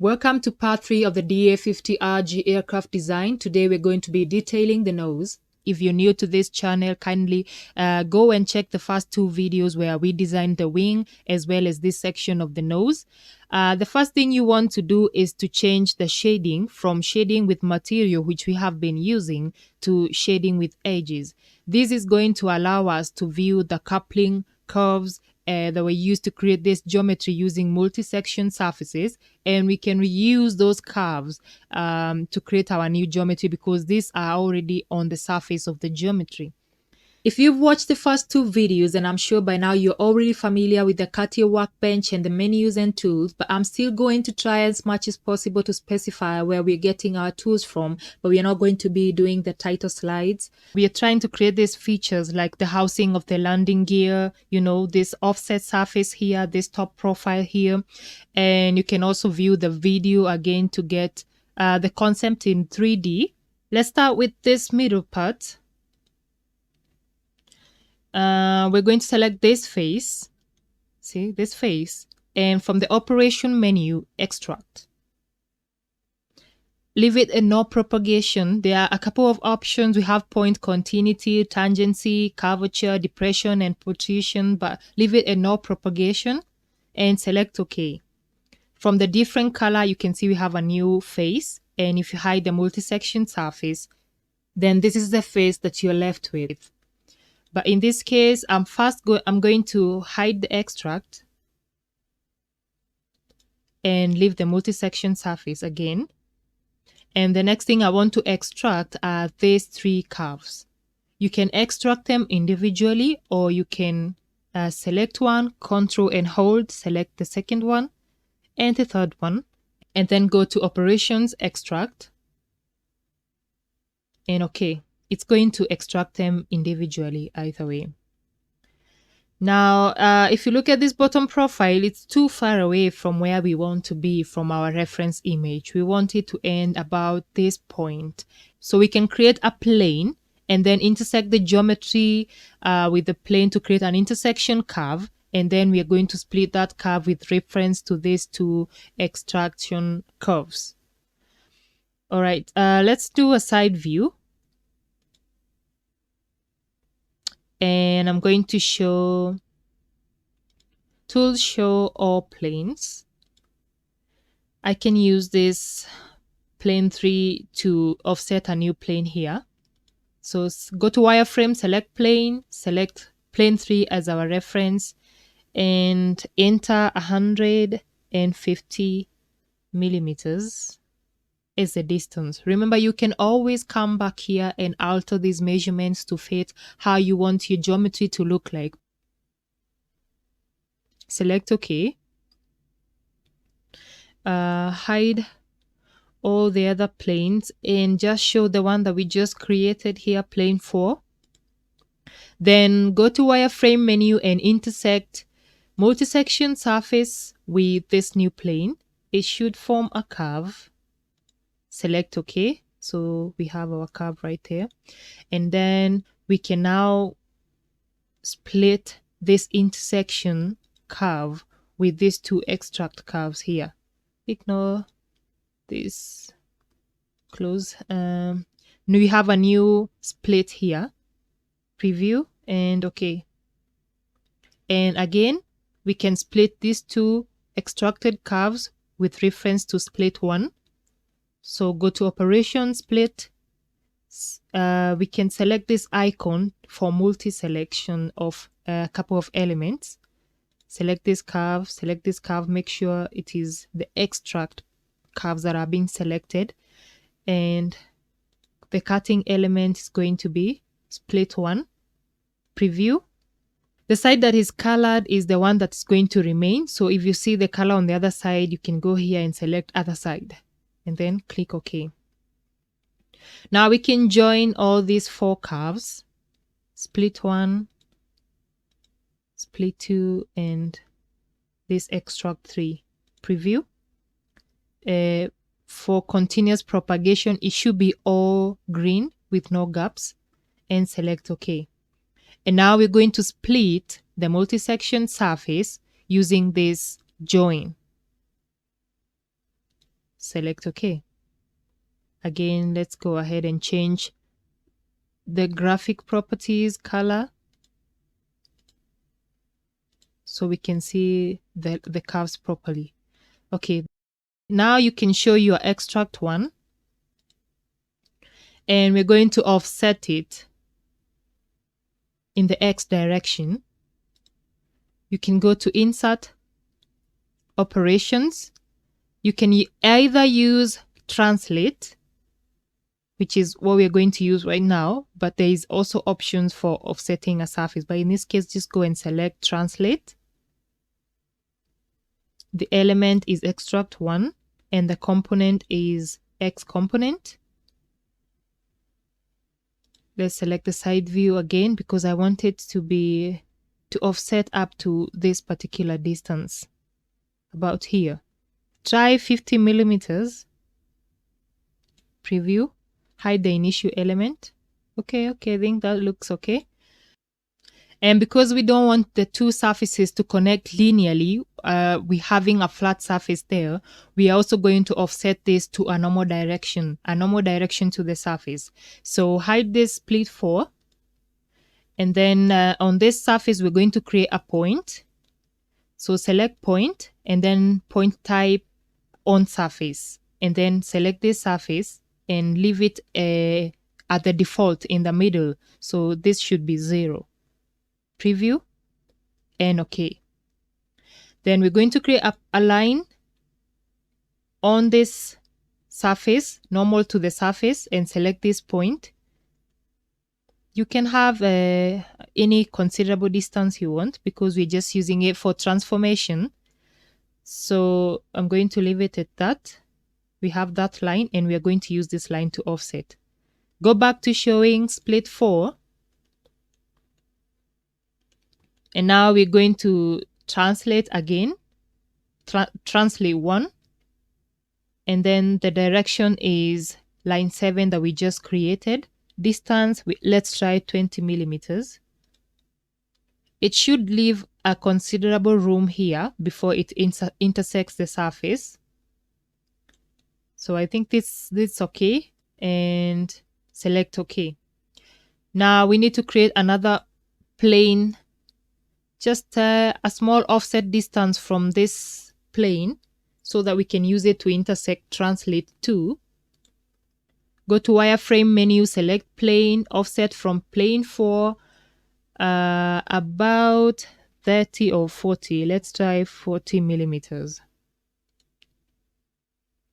Welcome to part 3 of the DA50 RG aircraft design. Today we're going to be detailing the nose. If you're new to this channel, kindly go and check the first 2 videos where we designed the wing as well as this section of the nose. The first thing you want to do is to change the shading from shading with material, which we have been using, to shading with edges. This is going to allow us to view the coupling curves that were used to create this geometry using multi-section surfaces, and we can reuse those curves to create our new geometry because these are already on the surface of the geometry. If you've watched the first 2 videos, and I'm sure by now you're already familiar with the CATIA workbench and the menus and tools, but I'm still going to try as much as possible to specify where we're getting our tools from, but we're not going to be doing the title slides. We are trying to create these features like the housing of the landing gear, you know, this offset surface here, this top profile here, and you can also view the video again to get the concept in 3D. Let's start with this middle part. We're going to select this face, see this face, and from the operation menu, extract. Leave it in no propagation. There are a couple of options. We have point continuity, tangency, curvature, depression, and protrusion, but leave it in no propagation and select OK. From the different color, you can see we have a new face, and if you hide the multi-section surface, then this is the face that you're left with. But in this case, I'm going to hide the extract and leave the multi-section surface again. And the next thing I want to extract are these 3 curves. You can extract them individually, or you can select one, control and hold, select the second one and the third one, and then go to operations, extract, and OK. It's going to extract them individually either way. Now, if you look at this bottom profile, it's too far away from where we want to be from our reference image. We want it to end about this point. So we can create a plane and then intersect the geometry with the plane to create an intersection curve. And then we are going to split that curve with reference to these 2 extraction curves. All right, let's do a side view. And I'm going to show tools show all planes. I can use this plane 3 to offset a new plane here. So go to wireframe, select plane 3 as our reference, and enter 150 millimeters is the distance. Remember, you can always come back here and alter these measurements to fit how you want your geometry to look like. Select OK. Hide all the other planes and just show the one that we just created here, plane 4. Then go to wireframe menu and intersect multi-section surface with this new plane. It should form a curve. Select OK. So we have our curve right there. And then we can now split this intersection curve with these 2 extract curves here. Ignore this, close. Now we have a new split here. Preview and OK. And again, we can split these 2 extracted curves with reference to split 1. So go to operation, split. We can select this icon for multi-selection of a couple of elements. Select this curve, make sure it is the extract curves that are being selected. And the cutting element is going to be split 1. Preview. The side that is colored is the one that's going to remain. So if you see the color on the other side, you can go here and select other side. And then click OK. Now we can join all these 4 curves, split 1, split 2, and this extract 3. Preview. For continuous propagation, it should be all green with no gaps, and select OK. And now we're going to split the multi-section surface using this join. select OK. Again, let's go ahead and change the graphic properties color so we can see the curves properly. Okay, now you can show your extract one, and we're going to offset it in the X direction. You can go to Insert, Operations. You can either use Translate, which is what we're going to use right now, but there is also options for offsetting a surface. But in this case, just go and select Translate. The element is extract one, and the component is X component. Let's select the side view again because I want it to offset up to this particular distance, about here. Try 50 millimeters. Preview. Hide the initial element. Okay, I think that looks okay. And because we don't want the two surfaces to connect linearly, we having a flat surface there, we are also going to offset this to a normal direction to the surface. So hide this split 4. And then on this surface, we're going to create a point. So select point and then point type on surface. And then select this surface and leave it at the default in the middle. So this should be 0. Preview and OK. Then we're going to create a line on this surface, normal to the surface, and select this point. You can have any considerable distance you want because we're just using it for transformation. So I'm going to leave it at that. We have that line and we are going to use this line to offset. Go back to showing split 4. And now we're going to translate again. Translate 1. And then the direction is line 7 that we just created. Distance, let's try 20 millimeters. It should leave a considerable room here before it intersects the surface. So I think this is okay, and select OK. Now we need to create another plane, just a small offset distance from this plane so that we can use it to intersect translate 2. Go to wireframe menu, select plane, offset from plane 4, about 30 or 40. Let's try 40 millimeters.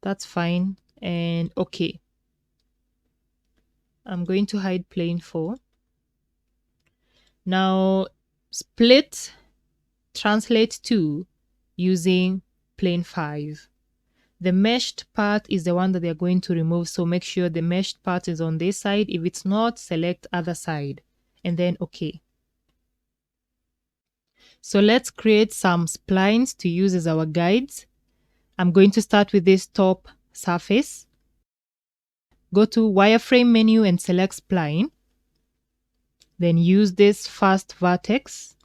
That's fine. And OK. I'm going to hide plane 4. Now split translate 2 using plane 5. The meshed part is the one that they're going to remove, so make sure the meshed part is on this side. If it's not, select other side and then OK. So let's create some splines to use as our guides. I'm going to start with this top surface. Go to wireframe menu and select spline. Then use this first vertex,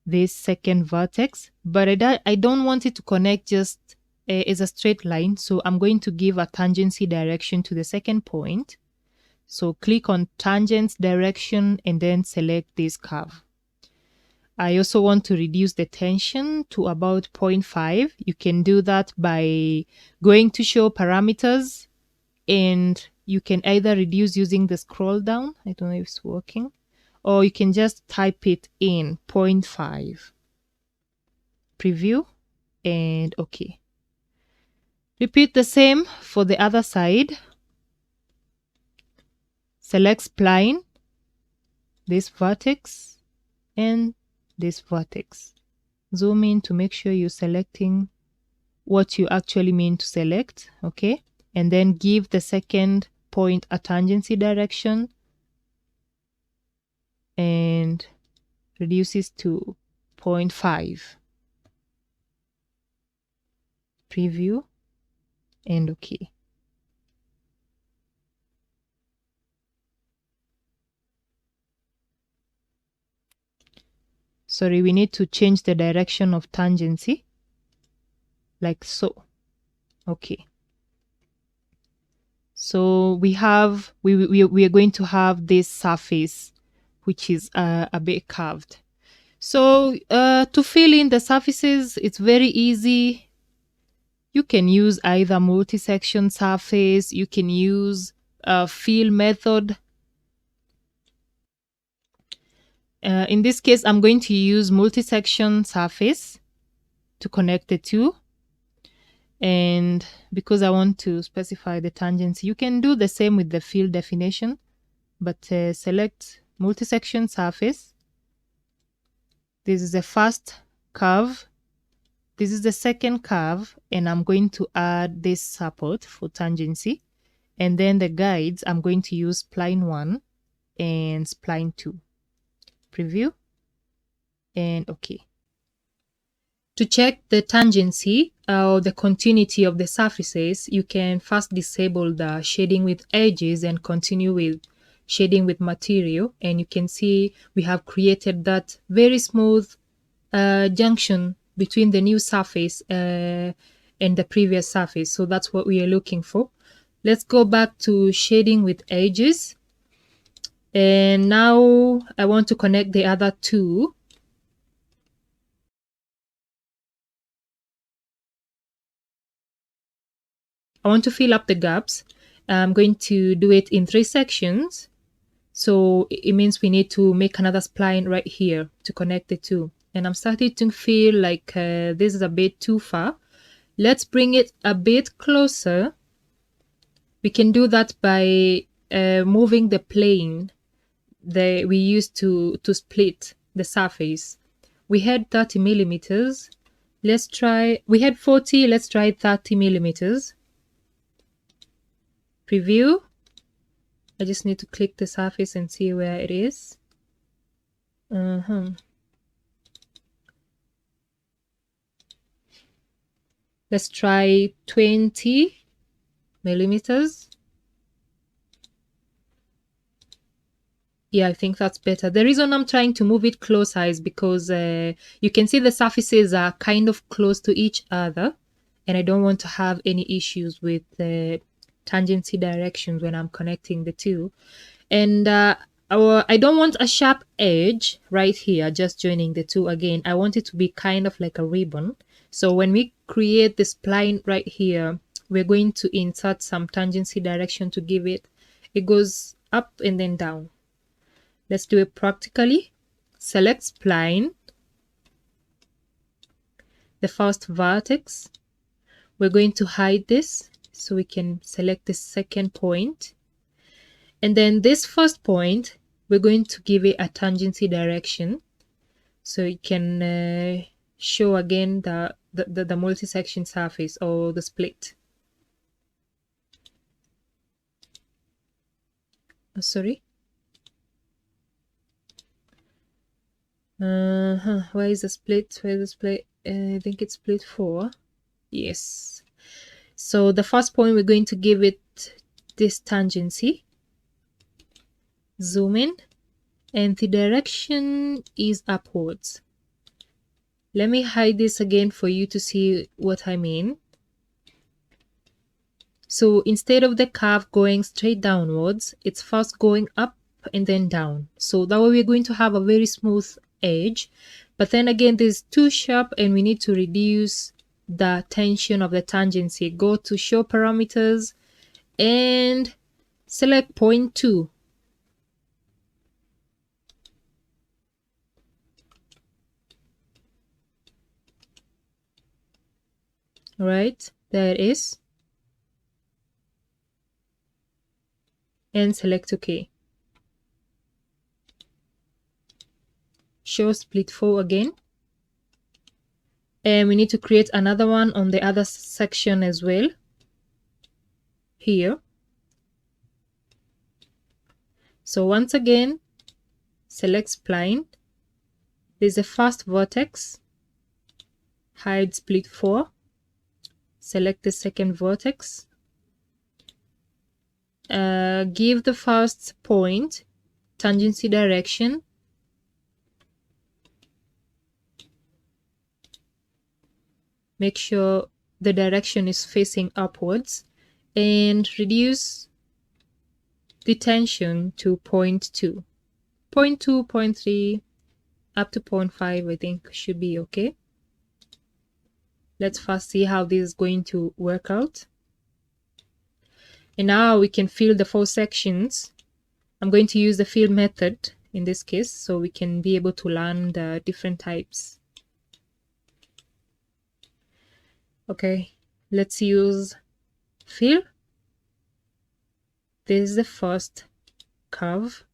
this second vertex, but I don't want it to connect just as a straight line, so I'm going to give a tangency direction to the second point. So click on tangents direction and then select this curve. I also want to reduce the tension to about 0.5. You can do that by going to show parameters, and you can either reduce using the scroll down. I don't know if it's working. Or you can just type it in 0.5. Preview and OK. Repeat the same for the other side. Select spline, this vertex, and this vertex. Zoom in to make sure you're selecting what you actually mean to select. OK. And then give the second point a tangency direction and reduces to 0.5. Preview and OK. Sorry, we need to change the direction of tangency like so. OK. So we are going to have this surface, which is a bit curved. So to fill in the surfaces, it's very easy. You can use either multi-section surface, you can use a fill method. In this case, I'm going to use multi-section surface to connect the two. And because I want to specify the tangency, you can do the same with the fill definition, but select multi-section surface. This is the first curve. This is the second curve, and I'm going to add this support for tangency. And then the guides, I'm going to use spline 1 and spline 2. Preview and OK. To check the tangency or the continuity of the surfaces, you can first disable the shading with edges and continue with shading with material. And you can see we have created that very smooth junction between the new surface and the previous surface. So that's what we are looking for. Let's go back to shading with edges. And now I want to connect the other two. I want to fill up the gaps. I'm going to do it in 3 sections. So it means we need to make another spline right here to connect the two. And I'm starting to feel like this is a bit too far. Let's bring it a bit closer. We can do that by moving the plane that we used to split the surface. We had 30 millimeters. Let's try, we had 40, let's try 30 millimeters. Preview. I just need to click the surface and see where it is. Let's try 20 millimeters. Yeah, I think that's better. The reason I'm trying to move it closer is because you can see the surfaces are kind of close to each other, and I don't want to have any issues with the tangency directions when I'm connecting the two. And I don't want a sharp edge right here, just joining the two again. I want it to be kind of like a ribbon. So when we create the spline right here, we're going to insert some tangency direction to give it. It goes up and then down. Let's do it practically. Select spline, the first vertex. We're going to hide this so we can select the second point. And then this first point, we're going to give it a tangency direction so it can show again the multi-section surface or the split. Sorry. Where is the split? Where is the split? I think it's split 4. Yes. So the first point, we're going to give it this tangency. Zoom in, and the direction is upwards. Let me hide this again for you to see what I mean. So instead of the curve going straight downwards, it's first going up and then down. So that way we're going to have a very smooth edge. But then again, this is too sharp and we need to reduce the tension of the tangency. Go to show parameters and select 0.2. Right, there it is. And select OK. Show split 4 again. And we need to create another one on the other section as well. Here. So once again, select spline. There's a first vertex. Hide split 4. Select the second vertex. Give the first point tangency direction. Make sure the direction is facing upwards and reduce the tension to 0.2, 0.2, 0.3, up to 0.5, I think should be okay. Let's first see how this is going to work out. And now we can fill the 4 sections. I'm going to use the fill method in this case, so we can be able to learn the different types. Okay, let's use fill. This is the first curve,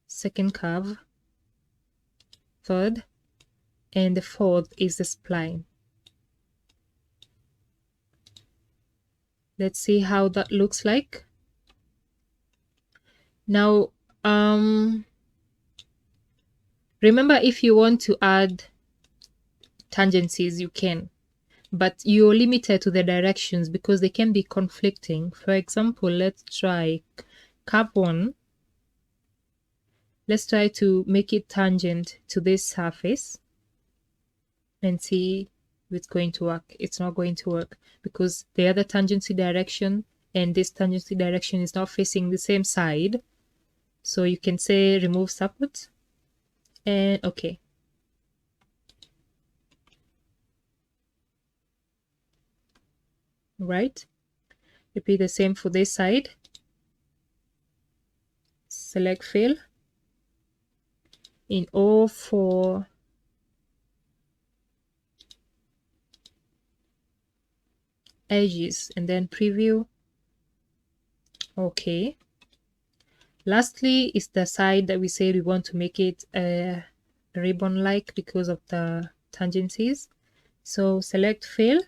second curve, third, and the fourth is the spline. Let's see how that looks like. Now, remember, if you want to add tangencies, you can, but you're limited to the directions because they can be conflicting. For example, let's try curve 1. Let's try to make it tangent to this surface and see if it's going to work. It's not going to work because the other tangency direction and this tangency direction is not facing the same side. So you can say remove support and okay. Right, repeat the same for this side. Select fill in all 4 edges and then preview. Okay, lastly is the side that we said we want to make it ribbon like because of the tangencies. So select fill,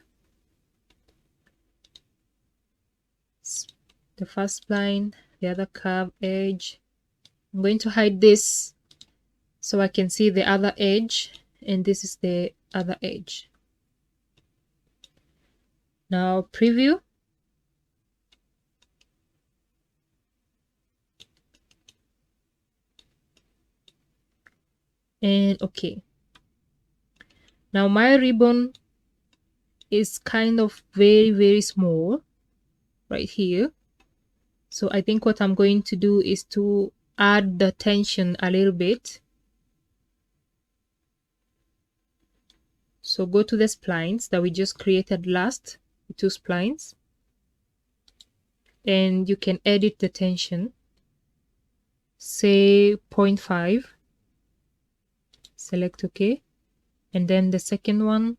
the first spline, the other curve edge. I'm going to hide this so I can see the other edge, and this is the other edge. Now preview. And okay. Now my ribbon is kind of very small right here. So I think what I'm going to do is to add the tension a little bit. So go to the splines that we just created last, the 2 splines, and you can edit the tension. Say 0.5, select OK, and then the second one,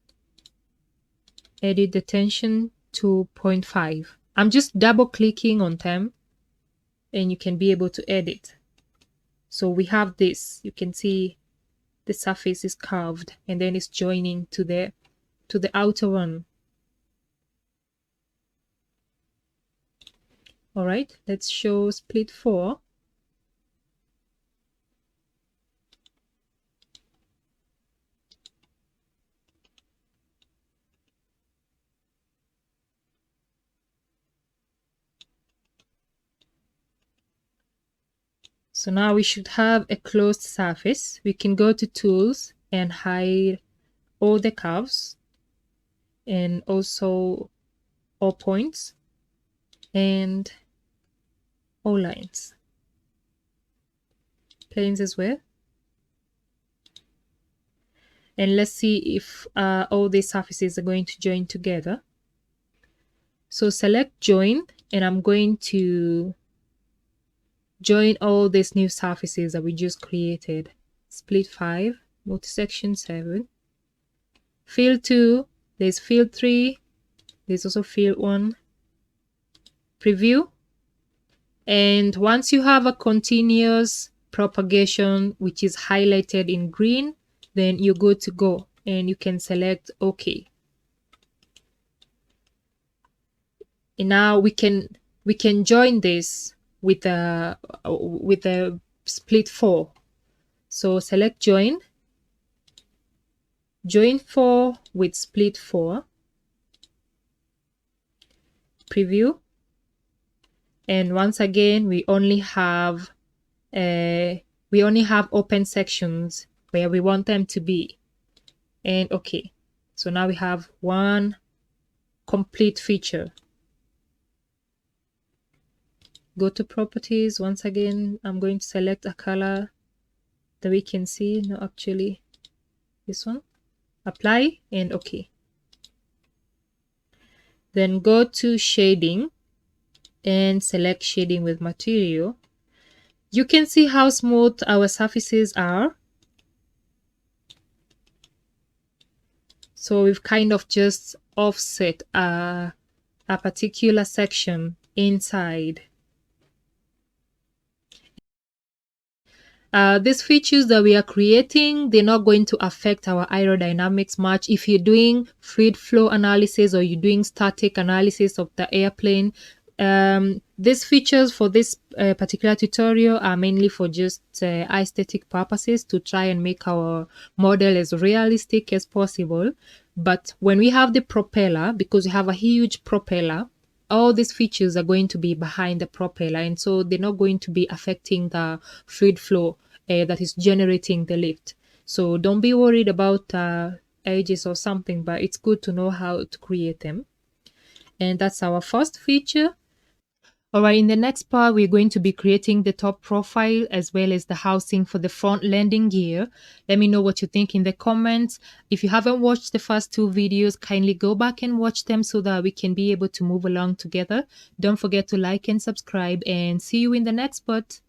edit the tension to 0.5. I'm just double clicking on them and you can be able to edit. So we have this, you can see the surface is curved and then it's joining to the outer one. All right, let's show split 4. So now we should have a closed surface. We can go to tools and hide all the curves and also all points and all lines, planes as well. And let's see if all these surfaces are going to join together. So select join, and I'm going to join all these new surfaces that we just created. Split 5, multi-section 7, fill 2, there's fill 3, there's also fill 1, preview. And once you have a continuous propagation which is highlighted in green, then you're good to go and you can select OK. And now we can join this with a split 4. So select join 4 with split 4, preview, and once again we only have open sections where we want them to be, and okay. So now we have one complete feature. go to properties. Once again, I'm going to select a color that we can see. No, actually this one. Apply and OK. Then go to shading and select shading with material. You can see how smooth our surfaces are. So we've kind of just offset a particular section inside. These features that we are creating, they're not going to affect our aerodynamics much. If you're doing fluid flow analysis or you're doing static analysis of the airplane, these features for this particular tutorial are mainly for just aesthetic purposes, to try and make our model as realistic as possible. But when we have the propeller, because we have a huge propeller, all these features are going to be behind the propeller, and so they're not going to be affecting the fluid flow that is generating the lift. So don't be worried about edges or something, but it's good to know how to create them. And that's our first feature. All right, in the next part, we're going to be creating the top profile as well as the housing for the front landing gear. Let me know what you think in the comments. If you haven't watched the first two videos, kindly go back and watch them so that we can be able to move along together. Don't forget to like and subscribe, and see you in the next part.